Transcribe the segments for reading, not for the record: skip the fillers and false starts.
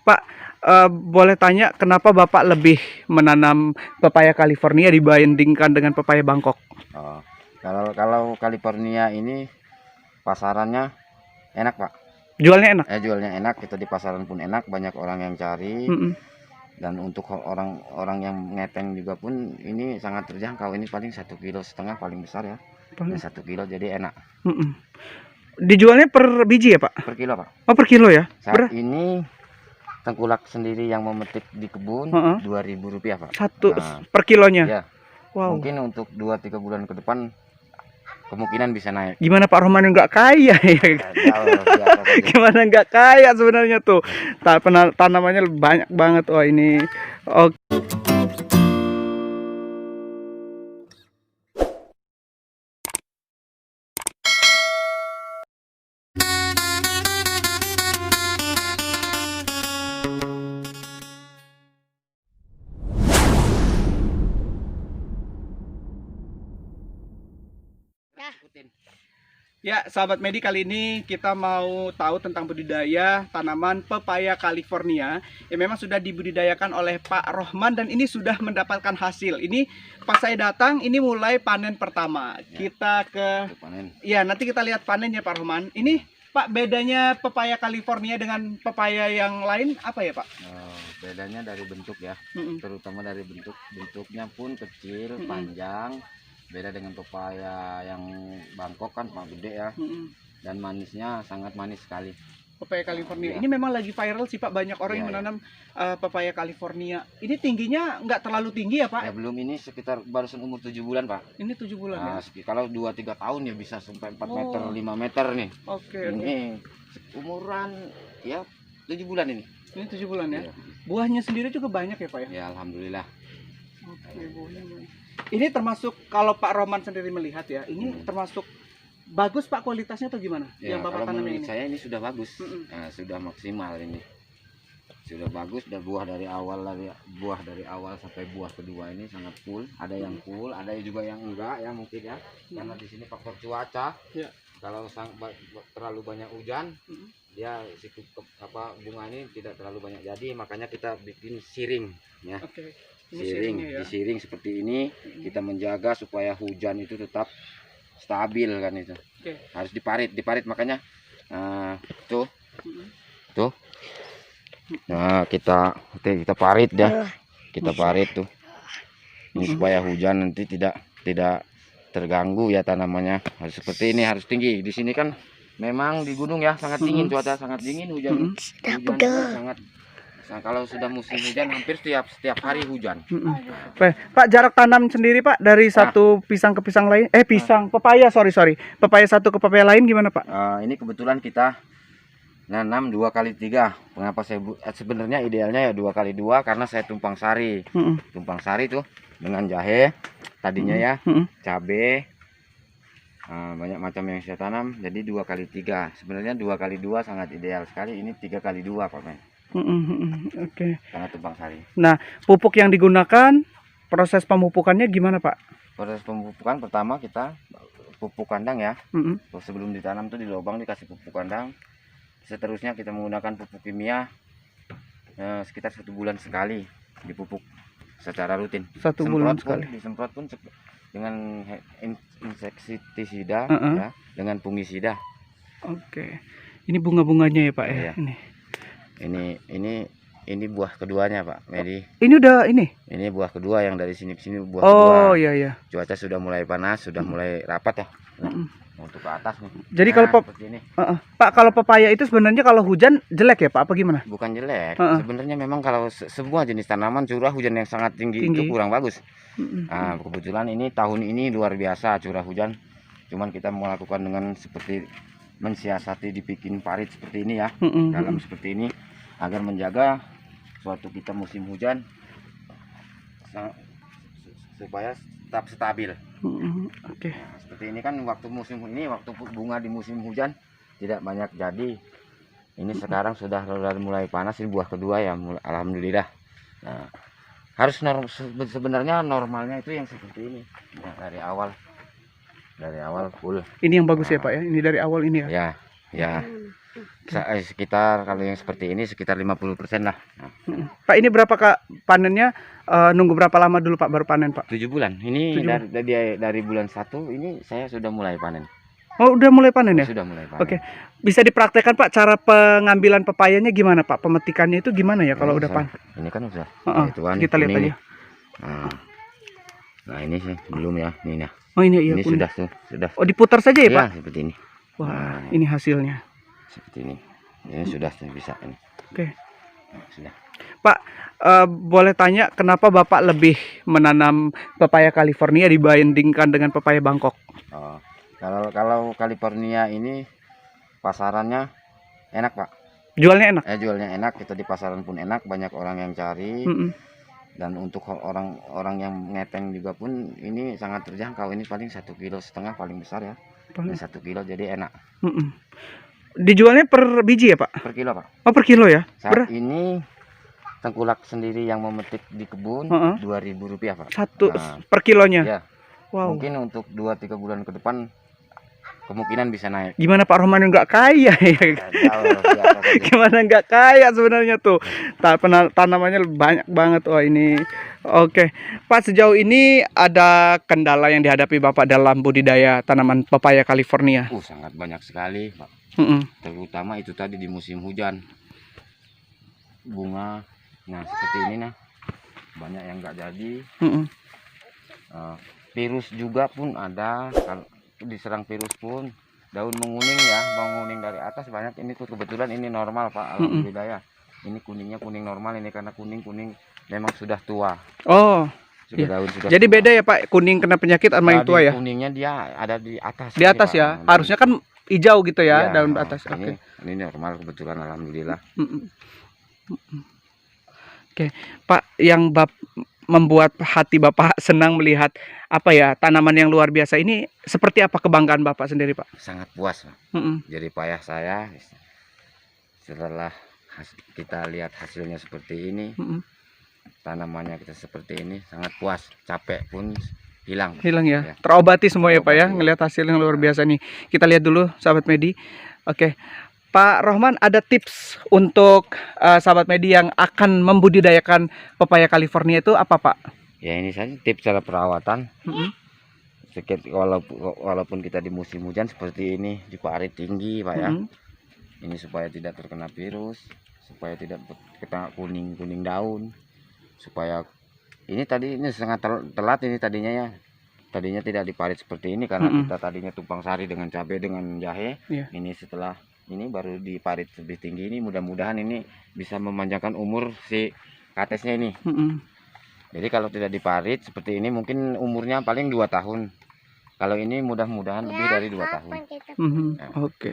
Pak, boleh tanya kenapa Bapak lebih menanam pepaya California dibandingkan dengan pepaya Bangkok? Oh, kalau California ini pasarannya enak, Pak. Jualnya enak? Jualnya enak, kita di pasaran pun enak, banyak orang yang cari. Mm-mm. Dan untuk orang-orang yang ngeteng juga pun ini sangat terjangkau. Ini paling 1,5 kg paling besar ya. Ini 1 kilo jadi enak. Mm-mm. Dijualnya per biji ya Pak? Per kilo, Pak. Oh per kilo ya? Saat ini tengkulak sendiri yang memetik di kebun Rp2.000, Pak. Satu per kilonya? Ya. Wow. Mungkin untuk 2-3 bulan ke depan kemungkinan bisa naik. Gimana Pak Rohman yang nggak kaya ya? Gimana nggak kaya sebenarnya tuh? Tanamannya banyak banget. Wah ini. Oke. Ya, sahabat Medi, kali ini kita mau tahu tentang budidaya tanaman pepaya California yang memang sudah dibudidayakan oleh Pak Rohman dan ini sudah mendapatkan hasil. Ini pas saya datang, ini mulai panen pertama. Ya. Kita ke panen. Ya, nanti kita lihat panennya Pak Rohman. Ini Pak, bedanya pepaya California dengan pepaya yang lain apa ya Pak? Bedanya dari bentuk ya, terutama dari bentuknya pun kecil, panjang. Beda dengan pepaya yang Bangkok kan gede ya, dan manisnya sangat manis sekali. Pepaya California ini memang lagi viral sih Pak, banyak orang yang menanam pepaya California. Ini tingginya nggak terlalu tinggi ya Pak? Ya belum, ini sekitar barusan umur 7 bulan Pak. Ini 7 bulan ya? Kalau 2-3 tahun ya bisa sampai 4 meter, 5 meter nih. Oke. Ini umuran ya 7 bulan ini. Ini 7 bulan ya? Buahnya sendiri juga banyak ya Pak ya? Ya alhamdulillah. Oke, buahnya banyak. Ini termasuk kalau Pak Roman sendiri melihat ya, ini termasuk bagus Pak kualitasnya atau gimana? Ya, yang Bapak tanam ini? Saya ini sudah bagus, sudah maksimal ini, sudah bagus. Dan buah dari awal sampai buah kedua ini sangat full. Ada yang full, ada juga yang enggak ya mungkin ya, karena di sini faktor cuaca. Ya. Kalau terlalu banyak hujan, dia bunga ini tidak terlalu banyak jadi, makanya kita bikin siring ya. Disiring seperti ini, kita menjaga supaya hujan itu tetap stabil kan itu. Harus diparit makanya tuh. Nah, kita parit ya. Kita parit tuh. Ini supaya hujan nanti tidak terganggu ya tanamannya. Harus seperti ini, harus tinggi. Di sini kan memang di gunung ya sangat dingin, cuaca sangat dingin, hujan sangat. Nah, kalau sudah musim hujan hampir setiap hari hujan. Pak, jarak tanam sendiri Pak dari satu pisang ke pisang lain, pepaya pepaya satu ke pepaya lain gimana Pak? Ini kebetulan kita nanam 2x3. Mengapa sebenarnya idealnya ya 2x2 karena saya tumpang sari. Tumpang sari tuh dengan jahe tadinya ya, cabe, banyak macam yang saya tanam. Jadi 2x3. Sebenarnya 2x2 sangat ideal sekali. Ini 3x2 Pak Men. Oke. Karena tumpang sari. Nah, pupuk yang digunakan, proses pemupukannya gimana Pak? Proses pemupukan pertama kita pupuk kandang ya. Sebelum ditanam tuh di lubang dikasih pupuk kandang. Seterusnya kita menggunakan pupuk kimia sekitar 1 bulan sekali dipupuk secara rutin. 1 bulan sekali. Disemprot pun dengan insektisida ya, dengan fungisida. Oke. Ini bunga-bunganya ya Pak ya. Ini buah keduanya Pak Medi. Ini udah ini. Ini buah kedua yang dari sini buah kedua. Oh iya. Cuaca sudah mulai panas, sudah mulai rapat ya. Untuk ke atas nih. Jadi kalau Pak, kalau pepaya itu sebenarnya kalau hujan jelek ya Pak, apa gimana? Bukan jelek. Sebenarnya memang kalau semua jenis tanaman curah hujan yang sangat tinggi itu kurang bagus. Nah, kebetulan ini tahun ini luar biasa curah hujan. Cuman kita melakukan dengan seperti mensiasati dibikin parit seperti ini ya, dalam seperti ini agar menjaga suatu kita musim hujan supaya tetap stabil. Oke. Nah, seperti ini kan waktu bunga di musim hujan tidak banyak jadi. Ini sekarang sudah mulai panas, ini buah kedua ya, alhamdulillah. Nah, harus sebenarnya normalnya itu yang seperti ini. Nah, dari awal full. Ini yang bagus ya Pak ya, ini dari awal ini ya. Ya. Sekitar kalau yang seperti ini sekitar 50% lah. Nah, Pak, ini berapa Kak panennya? Nunggu berapa lama dulu Pak baru panen Pak? 7 bulan. Ini 7 dari bulan 1 ini saya sudah mulai panen. Oh, udah mulai panen ya? Sudah mulai panen. Oke. Bisa dipraktekkan Pak cara pengambilan pepayanya gimana Pak? Pemetikannya itu gimana ya kalau udah panen? Ini kan udah. Kita lihat aja. Nah, ini sih belum ya, ini ya. Oh, ini ya. Ini sudah. Oh, diputar saja ya, Ya, Pak? seperti ini. Wah, ini hasilnya. Seperti ini. Ini sudah bisa ini. Oke. Sudah. Pak, boleh tanya kenapa Bapak lebih menanam pepaya California dibandingkan dengan pepaya Bangkok? Oh, kalau California ini pasarannya enak, Pak. Jualnya enak? Jualnya enak, kita di pasaran pun enak, banyak orang yang cari. Dan untuk orang yang ngeteng juga pun ini sangat terjangkau. Ini paling 1,5 kilo paling besar ya. Ini 1 kilo jadi enak. Dijualnya per biji ya Pak? Per kilo Pak. Oh, per kilo ya? Saat ini tengkulak sendiri yang memetik di kebun Rp2.000 Pak. Per kilonya? Ya. Wow. Mungkin untuk 2-3 bulan ke depan kemungkinan bisa naik. Gimana Pak Rohman nggak kaya ya? Gimana nggak kaya sebenarnya tuh? Tanamannya banyak banget. Wah, ini. Oke, Pak, sejauh ini ada kendala yang dihadapi Bapak dalam budidaya tanaman pepaya California? Sangat banyak sekali Pak. Terutama itu tadi di musim hujan. Bunga, nah seperti ini nah, banyak yang nggak jadi. Virus juga pun ada. Kalau diserang virus pun daun menguning ya, menguning dari atas banyak. Ini tuh kebetulan ini normal Pak, alhamdulillah ya. Ini kuningnya kuning normal, ini karena kuning memang sudah tua. Oh, daun sudah jadi tua. beda ya Pak, kuning kena penyakit sama yang tua ya? Kuningnya dia ada di atas. Di atas Pak. ya, harusnya kan hijau gitu ya, daun atas. Ini normal kebetulan alhamdulillah. Oke, Pak, yang membuat hati Bapak senang melihat tanaman yang luar biasa ini, seperti apa kebanggaan Bapak sendiri Pak? Sangat puas Pak. Jadi payah saya setelah kita lihat hasilnya seperti ini, tanamannya kita seperti ini, sangat puas. Capek pun hilang ya. Terobati semua ya Pak ya, ngelihat hasil yang luar biasa nih. Kita lihat dulu sahabat Medi. Oke, Pak Rohman, ada tips untuk sahabat Medi yang akan membudidayakan pepaya California itu apa Pak? Ya, ini saja tips cara perawatan. Walaupun kita di musim hujan seperti ini, diparit tinggi Pak ya. Ini supaya tidak terkena virus, supaya tidak kena kuning daun, supaya ini sangat telat ini tadinya ya. Tadinya tidak diparit seperti ini karena kita tadinya tumpang sari dengan cabai dengan jahe. Ini setelah ini baru diparit lebih tinggi. Ini mudah-mudahan ini bisa memanjangkan umur si katesnya ini. Jadi kalau tidak diparit seperti ini mungkin umurnya paling 2 tahun. Kalau ini mudah-mudahan lebih dari 2 tahun. Oke.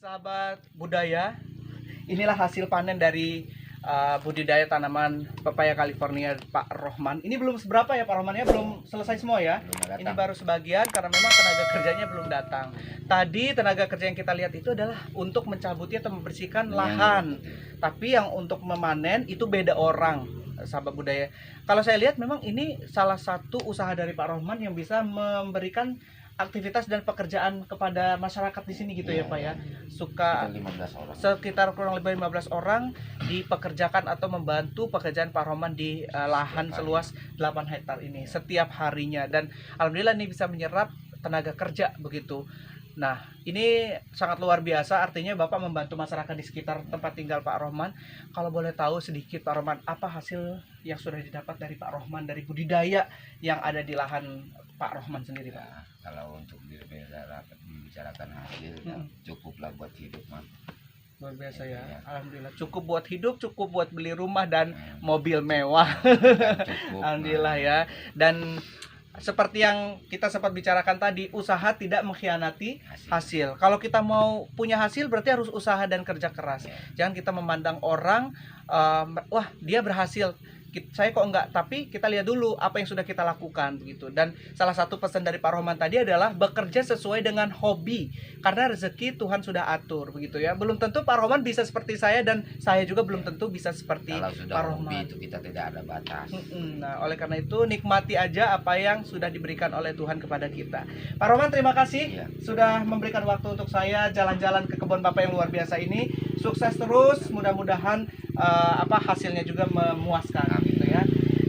Sahabat budaya, inilah hasil panen dari budidaya tanaman pepaya California Pak Rohman. Ini belum seberapa ya Pak Rohman ya, belum selesai semua ya. Ini baru sebagian karena memang tenaga kerjanya belum datang. Tadi tenaga kerja yang kita lihat itu adalah untuk mencabutnya atau membersihkan lahan. Tapi yang untuk memanen itu beda orang, sahabat budaya. Kalau saya lihat memang ini salah satu usaha dari Pak Rohman yang bisa memberikan aktivitas dan pekerjaan kepada masyarakat di sini gitu ya Pak ya. Suka 15 orang. sekitar kurang lebih 15 orang dipekerjakan atau membantu pekerjaan Pak Rohman di lahan seluas 8 hektar ini setiap harinya, dan alhamdulillah ini bisa menyerap tenaga kerja begitu. Nah, ini sangat luar biasa, artinya Bapak membantu masyarakat di sekitar tempat tinggal Pak Rohman. Kalau boleh tahu sedikit Pak Rohman, apa hasil yang sudah didapat dari Pak Rohman dari budidaya yang ada di lahan Pak Rohman sendiri Pak? Ya, kalau untuk dibicarakan hasil ya, cukuplah buat hidup man. Luar biasa ya. Ya. Alhamdulillah cukup buat hidup, cukup buat beli rumah dan mobil mewah. Cukup, Alhamdulillah ya. Dan seperti yang kita sempat bicarakan tadi, usaha tidak mengkhianati hasil. Kalau kita mau punya hasil berarti harus usaha dan kerja keras. Ya. Jangan kita memandang orang, wah dia berhasil, saya kok enggak, tapi kita lihat dulu apa yang sudah kita lakukan begitu. Dan salah satu pesan dari Pak Rohman tadi adalah bekerja sesuai dengan hobi, karena rezeki Tuhan sudah atur begitu ya. Belum tentu Pak Rohman bisa seperti saya, dan saya juga belum tentu bisa seperti Kalau sudah Pak hobi Rohman. itu kita tidak ada batas. Nah, oleh karena itu nikmati aja apa yang sudah diberikan oleh Tuhan kepada kita. Pak Rohman, terima kasih Ya. sudah memberikan waktu untuk saya jalan-jalan ke kebun Bapak yang luar biasa ini. Sukses terus, mudah-mudahan hasilnya juga memuaskan gitu ya.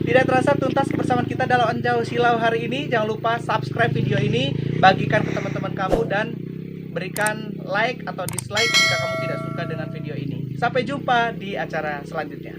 Tidak terasa tuntas kebersamaan kita dalam Anjau Silau hari ini. Jangan lupa subscribe video ini, bagikan ke teman-teman kamu, dan berikan like atau dislike jika kamu tidak suka dengan video ini. Sampai jumpa di acara selanjutnya.